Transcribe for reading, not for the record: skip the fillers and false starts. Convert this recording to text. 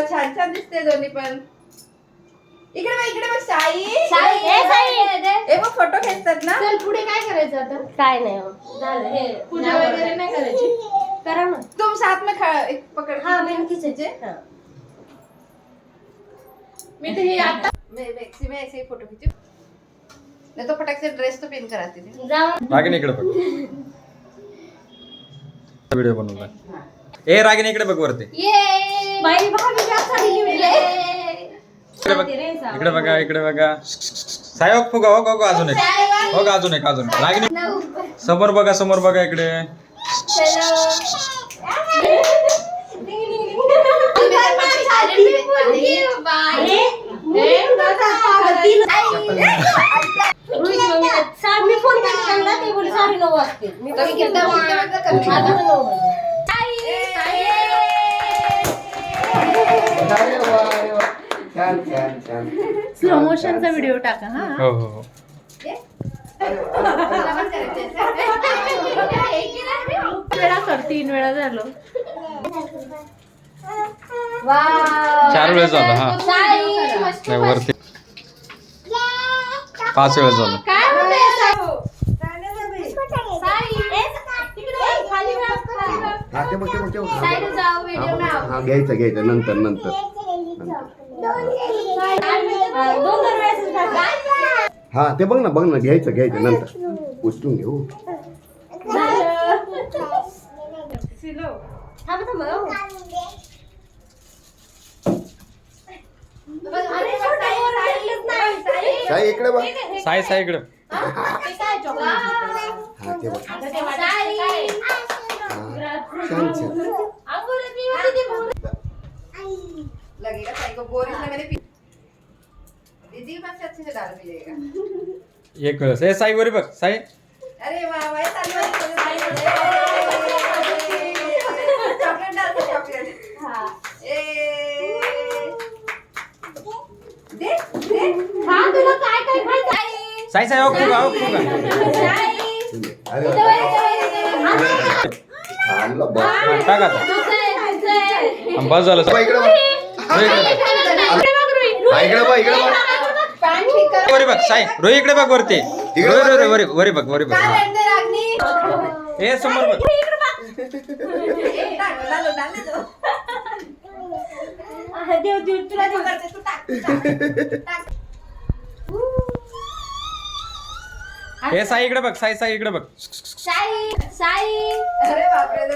छान छान दिसते दोन्ही पण. इकडे बघ साई. मग फोटो खेचतात ना. चल पुढे काय करायचं आता? काय नाही झालं हे पूजा वगैरे नाही करायची. करा ना. तुम साथ में पकड़. हाँ मैं खींचे. मी तर हे आता मैं ऐसे ही फोटो खींचू. नहीं तो फटाक से ड्रेस तो पिन कराती थी. रागिनी इकडे बघ. व्हिडिओ बनवला. ए रागिनी इकडे बघ वरती. ये बाई भाभी जास्त आली इकडे बघ. इकडे बघा. सायोग फुगा हो अजून एक. रागिनी समोर बघा इकडे. मी फोन केला ते बोलले 9:30 वाजते. मी छान. स्लो मोशनचा व्हिडिओ टाका. हा हो. वेळा कर 3 वेळा झालं. 4 वेळेस झालं. हा नाही वरती 5 वेळेस झालं. काय होतंय? हा ते बघ. हा घ्यायचं नंतर. हा ते बघ ना घ्यायचं नंतर उचलून घेऊ. साई इकडे बघ. साई इकडे. हा ते बघ. छान. लगेगा साई को बोरिस में मैंने दीदी के पास से अच्छे से दाल मिलेगा. एक वेळेस. ए साई वरी बघ. साई अरे वाह भाई चॉकलेट डाल दो चॉकलेट. हाँ दे हा तुला काय खायचं? साई हो फुगा. अरे आणलं बघ. टाक आता. बस झालं. इकडे बघ. वरी बघ साई. रोही इकडे बघ वरती. वरी बघ. ए समोर बघ. ए साई इकडे बघ. साई इकडे बघ. साई अरे बापरे